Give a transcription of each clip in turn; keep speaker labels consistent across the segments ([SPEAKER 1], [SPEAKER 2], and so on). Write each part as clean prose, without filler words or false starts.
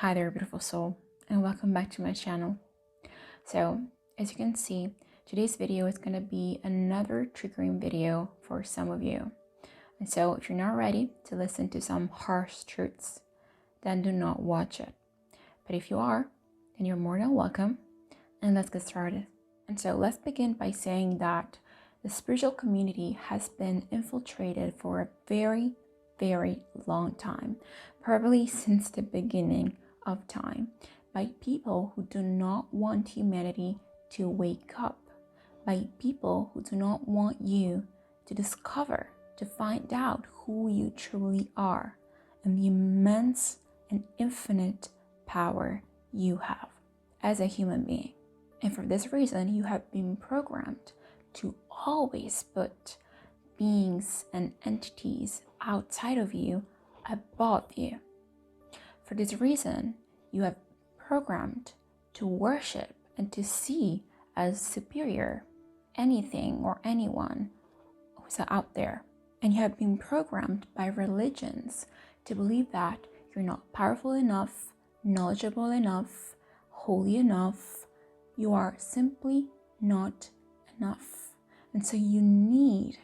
[SPEAKER 1] Hi there, beautiful soul, and welcome back to my channel. So, as you can see, today's video is going to be another triggering video for some of you. And so, if you're not ready to listen to some harsh truths, then do not watch it. But if you are, then you're more than welcome, and let's get started. And so, let's begin by saying that the spiritual community has been infiltrated for a very, very long time, probably since the beginning of time, by people who do not want humanity to wake up, by people who do not want you to discover, to find out who you truly are and the immense and infinite power you have as a human being. And for this reason, you have been programmed to always put beings and entities outside of you above you. For this reason, you have programmed to worship and to see as superior anything or anyone who's out there. And you have been programmed by religions to believe that you're not powerful enough, knowledgeable enough, holy enough. You are simply not enough. And so you need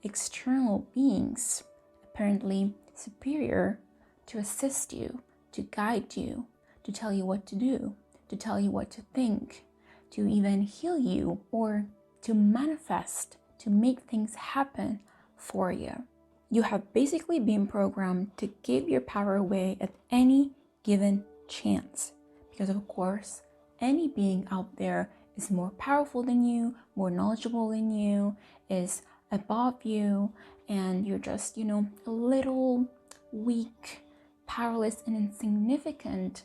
[SPEAKER 1] external beings, apparently superior, to assist you, to guide you, to tell you what to do, to tell you what to think, to even heal you, or to manifest, to make things happen for you. You have basically been programmed to give your power away at any given chance. Because of course, any being out there is more powerful than you, more knowledgeable than you, is above you, and you're just, a little weak, powerless, and insignificant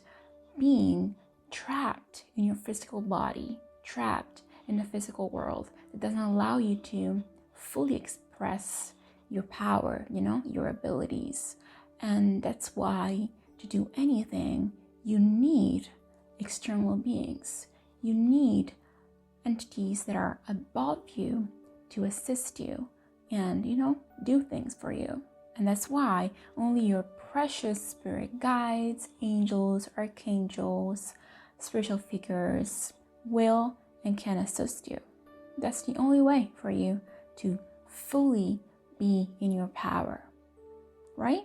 [SPEAKER 1] being trapped in your physical body, trapped in the physical world that doesn't allow you to fully express your power, your abilities. And that's why to do anything, you need external beings. You need entities that are above you to assist you and, do things for you. And that's why only your precious spirit guides, angels, archangels, spiritual figures will and can assist you. That's the only way for you to fully be in your power, right?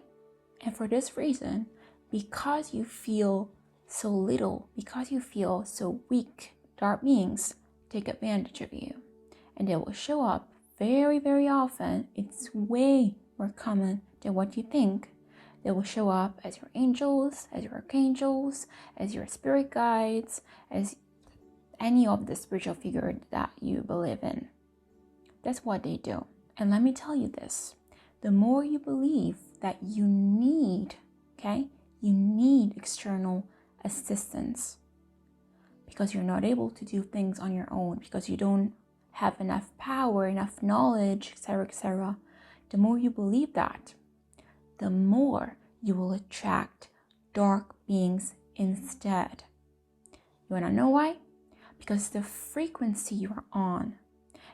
[SPEAKER 1] And for this reason, because you feel so little, because you feel so weak, dark beings take advantage of you. And they will show up very, very often. It's way more common than what you think. They will show up as your angels, as your archangels, as your spirit guides, as any of the spiritual figure that you believe in. That's what they do. And let me tell you this, the more you believe that you need external assistance because you're not able to do things on your own, because you don't have enough power, enough knowledge, etc., the more you believe that, the more you will attract dark beings instead. You want to know why? Because the frequency you're on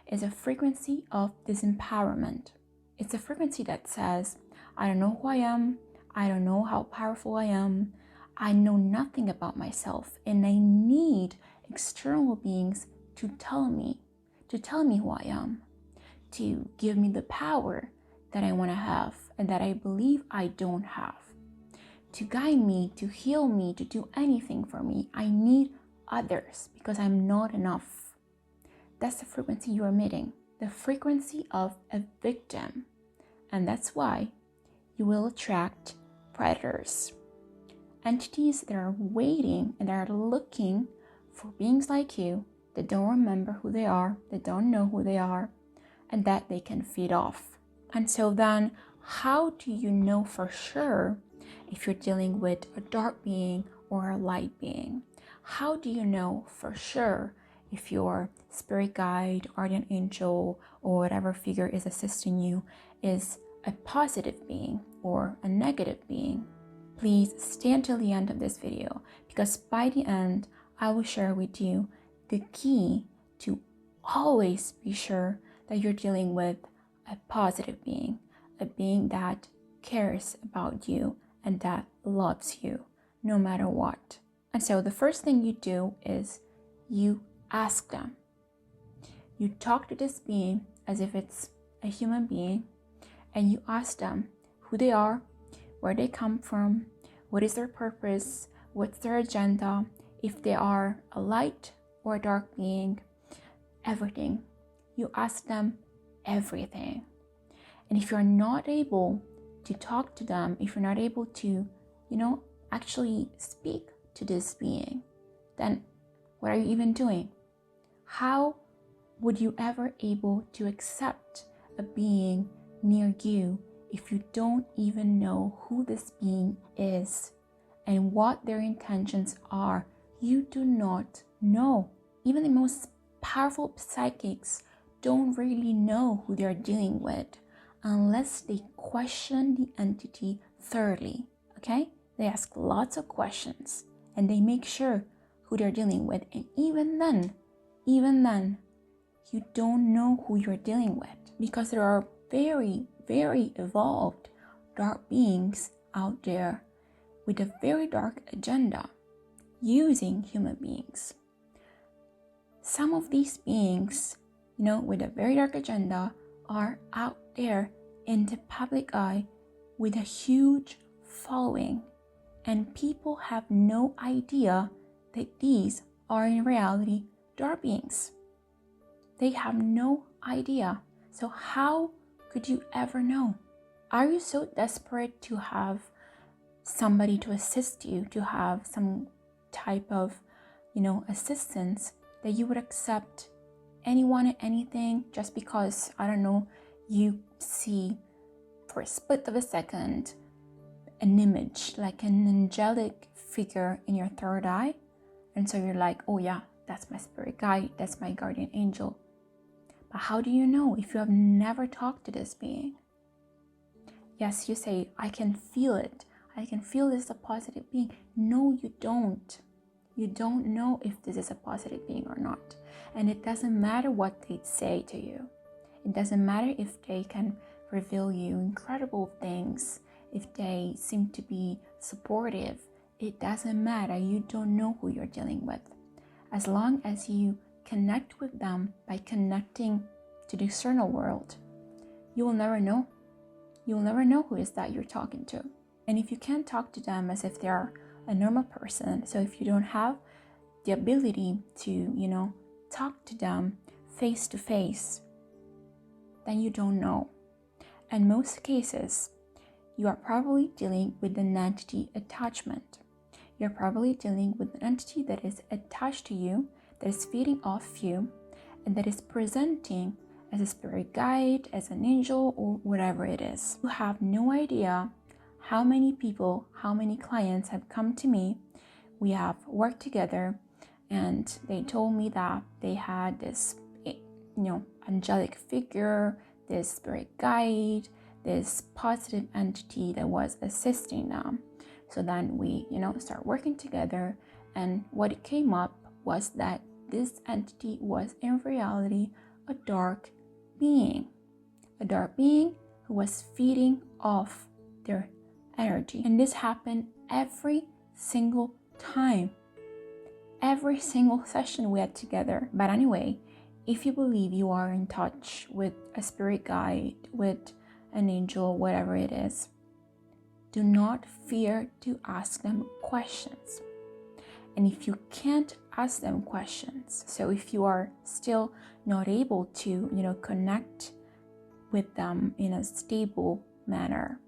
[SPEAKER 1] is a frequency of disempowerment. It's a frequency that says, I don't know who I am, I don't know how powerful I am, I know nothing about myself, and I need external beings to tell me who I am, to give me the power that I want to have and that I believe I don't have, to guide me, to heal me, to do anything for me. I need others because I'm not enough. That's the frequency you're emitting, the frequency of a victim. And that's why you will attract predators, entities that are waiting and that are looking for beings like you that don't remember who they are, that don't know who they are, and that they can feed off. And so then, how do you know for sure if you're dealing with a dark being or a light being? How do you know for sure if your spirit guide, guardian angel, or whatever figure is assisting you is a positive being or a negative being? Please stay until the end of this video, because by the end, I will share with you the key to always be sure that you're dealing with a positive being, a being that cares about you and that loves you, no matter what. And so the first thing you do is you ask them. You talk to this being as if it's a human being, and you ask them who they are, where they come from, what is their purpose, what's their agenda, if they are a light or a dark being, everything. You ask them everything. And if you're not able to talk to them, if you're not able to, actually speak to this being, then what are you even doing? How would you ever able to accept a being near you if you don't even know who this being is and what their intentions are? You do not know. Even the most powerful psychics don't really know who they're dealing with unless they question the entity thoroughly, okay? They ask lots of questions and they make sure who they're dealing with. And even then, you don't know who you're dealing with, because there are very, very evolved dark beings out there with a very dark agenda using human beings. Some of these beings, with a very dark agenda are out there in the public eye with a huge following, and people have no idea that these are in reality dark beings. They have no idea. So how could you ever know? Are you so desperate to have somebody to assist you, to have some type of, assistance, that you would accept anyone and anything just because, you see for a split of a second an image, like an angelic figure in your third eye, and so you're like, oh yeah, that's my spirit guide, that's my guardian angel. But how do you know if you have never talked to this being? Yes, you say, I can feel it. I can feel this is a positive being. No, you don't. You don't know if this is a positive being or not. And it doesn't matter what they say to you. It doesn't matter if they can reveal you incredible things, if they seem to be supportive. It doesn't matter. You don't know who you're dealing with. As long as you connect with them by connecting to the external world, you will never know. You will never know who is that you're talking to. And if you can't talk to them as if they are a normal person, so if you don't have the ability to, talk to them face to face, then you don't know. In most cases, you are probably dealing with an entity attachment. You're probably dealing with an entity that is attached to you, that is feeding off you, and that is presenting as a spirit guide, as an angel, or whatever it is. You have no idea how many people, how many clients have come to me. We have worked together, and they told me that they had this, angelic figure, this spirit guide, this positive entity that was assisting them. So then we, start working together, and what it came up was that this entity was in reality a dark being who was feeding off their energy. And this happened every single time, every single session we had together. But anyway, if you believe you are in touch with a spirit guide, with an angel, whatever it is, do not fear to ask them questions. And if you can't ask them questions, so if you are still not able to, connect with them in a stable manner,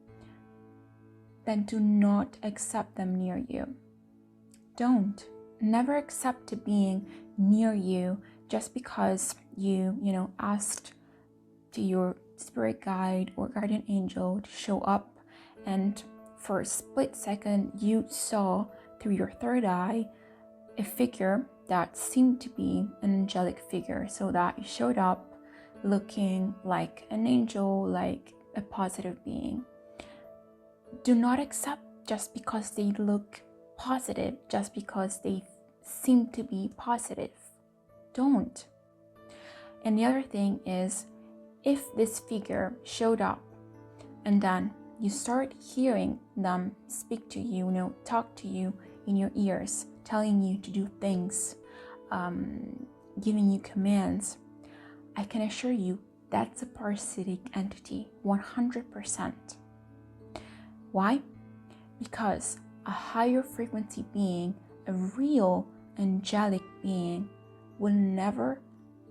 [SPEAKER 1] then do not accept them near you. Don't. Never accept a being near you just because you, asked to your spirit guide or guardian angel to show up, and for a split second you saw through your third eye a figure that seemed to be an angelic figure, so that it showed up looking like an angel, like a positive being. Do not accept just because they look positive, just because they seem to be positive. Don't. And the other thing is, if this figure showed up and then you start hearing them speak to you, talk to you in your ears, telling you to do things, giving you commands, I can assure you that's a parasitic entity, 100%. Why? Because a higher frequency being, a real angelic being, will never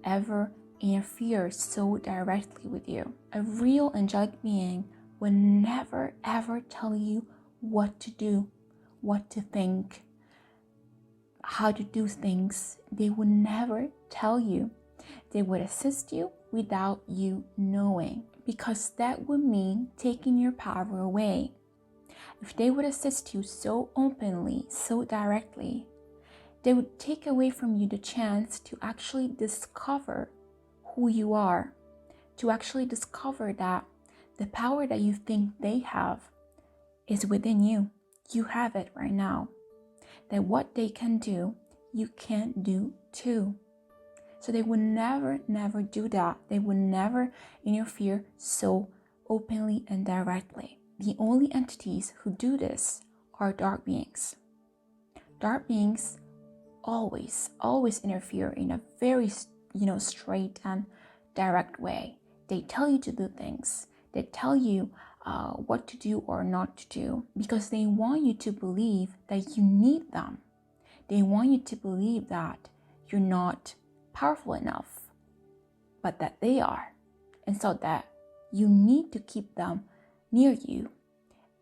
[SPEAKER 1] ever interfere so directly with you. A real angelic being will never ever tell you what to do, what to think, how to do things. They will never tell you. They would assist you without you knowing, because that would mean taking your power away. If they would assist you so openly, so directly, they would take away from you the chance to actually discover who you are, to actually discover that the power that you think they have is within you. You have it right now. That what they can do, you can't do too. So they would never do that. They would never interfere so openly and directly. The only entities who do this are dark beings. Dark beings always interfere in a very, straight and direct way. They tell you to do things. They tell you what to do or not to do, because they want you to believe that you need them. They want you to believe that you're not powerful enough, but that they are. And so that you need to keep them near you.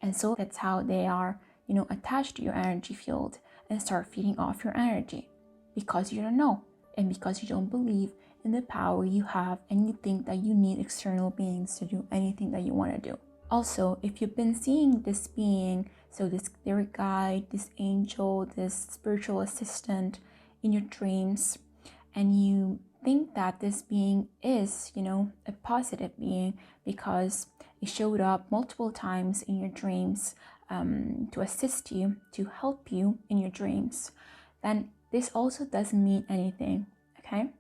[SPEAKER 1] And so that's how they are, attached to your energy field and start feeding off your energy, because you don't know, and because you don't believe in the power you have, and you think that you need external beings to do anything that you want to do. Also, if you've been seeing this being, so this spirit guide, this angel, this spiritual assistant in your dreams, and you think that this being is, a positive being because it showed up multiple times in your dreams to assist you, to help you in your dreams, then this also doesn't mean anything, okay?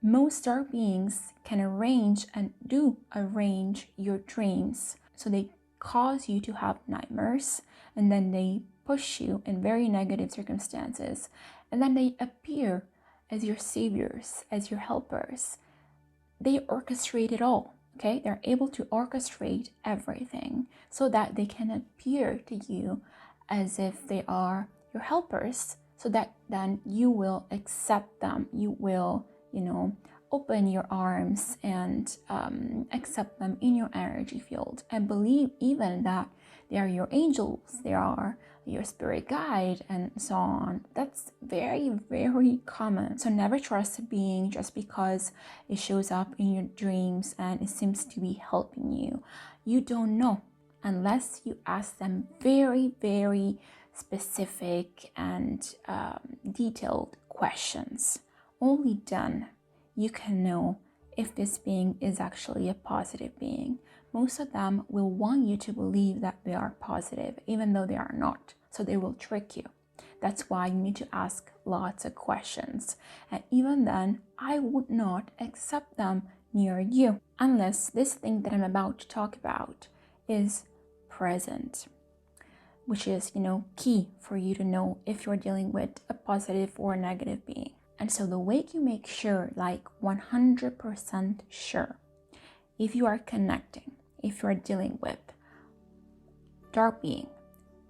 [SPEAKER 1] Most dark beings can arrange and do arrange your dreams. So they cause you to have nightmares, and then they push you in very negative circumstances, and then they appear as your saviors, as your helpers. They orchestrate it all, okay? They're able to orchestrate everything so that they can appear to you as if they are your helpers, so that then you will accept them. You will, open your arms and accept them in your energy field, and believe even that they are your angels, they are your spirit guide, and so on. That's very, very common. So never trust a being just because it shows up in your dreams and it seems to be helping you. You don't know unless you ask them very, very specific and detailed questions. Only then you can know if this being is actually a positive being. Most of them will want you to believe that they are positive, even though they are not. So they will trick you. That's why you need to ask lots of questions. And even then, I would not accept them near you unless this thing that I'm about to talk about is present, which is, key for you to know if you're dealing with a positive or a negative being. And so the way you make sure, like 100% sure, if you are connecting, if you are dealing with dark being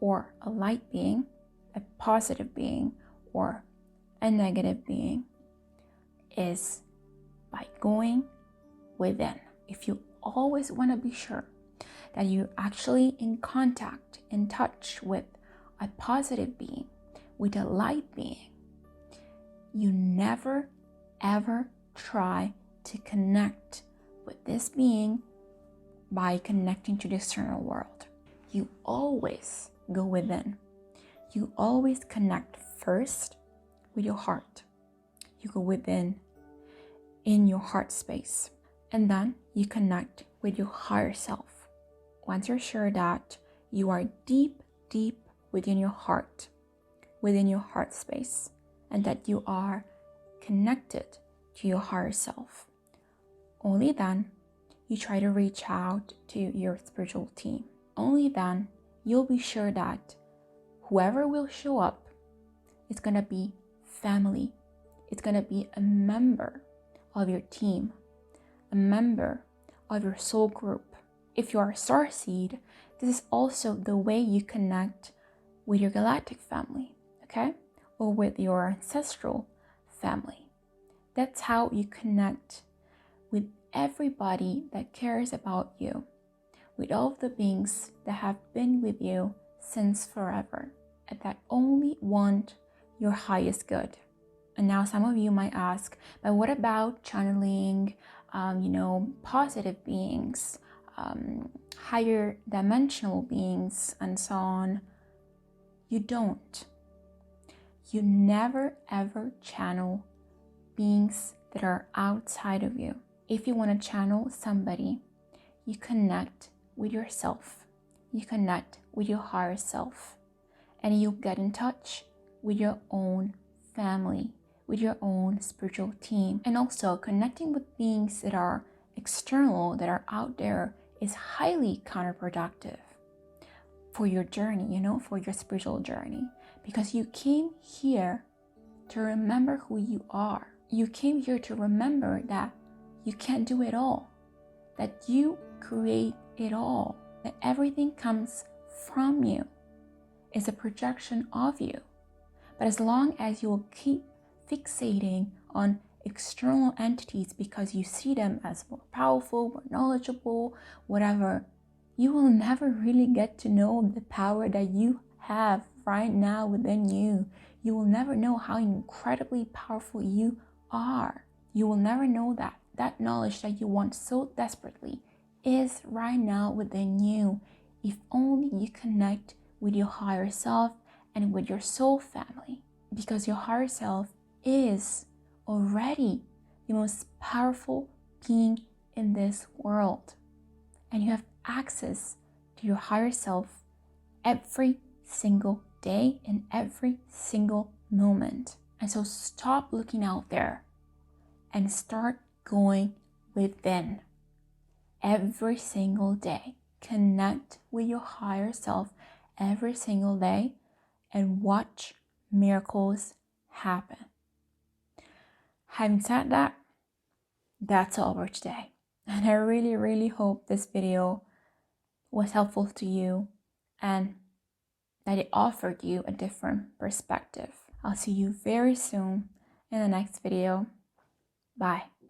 [SPEAKER 1] or a light being, a positive being or a negative being, is by going within. If you always want to be sure that you're actually in contact, in touch with a positive being, with a light being, you never ever try to connect with this being by connecting to the external world. You always go within. You always connect first with your heart. You go within in your heart space, and then you connect with your higher self. Once you're sure that you are deep within your heart space, and that you are connected to your higher self, only then you try to reach out to your spiritual team. Only then you'll be sure that whoever will show up is going to be family. It's going to be a member of your team, a member of your soul group. If you are a starseed, this is also the way you connect with your galactic family, okay? Or with your ancestral family. That's how you connect with everybody that cares about you, with all of the beings that have been with you since forever, and that only want your highest good. And now some of you might ask, but what about channeling, positive beings, higher dimensional beings, and so on? You don't. You never ever channel beings that are outside of you. If you want to channel somebody, you connect with yourself. You connect with your higher self. And you get in touch with your own family, with your own spiritual team. And also connecting with beings that are external, that are out there, is highly counterproductive for your journey, for your spiritual journey. Because you came here to remember who you are. You came here to remember that you can't do it all, that you create it all, that everything comes from you, is a projection of you. But as long as you will keep fixating on external entities because you see them as more powerful, more knowledgeable, whatever, you will never really get to know the power that you have right now within you. You will never know how incredibly powerful you are. You will never know that knowledge that you want so desperately is right now within you, if only you connect with your higher self and with your soul family. Because your higher self is already the most powerful being in this world. And you have access to your higher self every single day and every single moment. And so stop looking out there and start going within every single day. Connect with your higher self every single day and watch miracles happen. Having said that, that's all for today. And I really, really hope this video was helpful to you and that it offered you a different perspective. I'll see you very soon in the next video. Bye.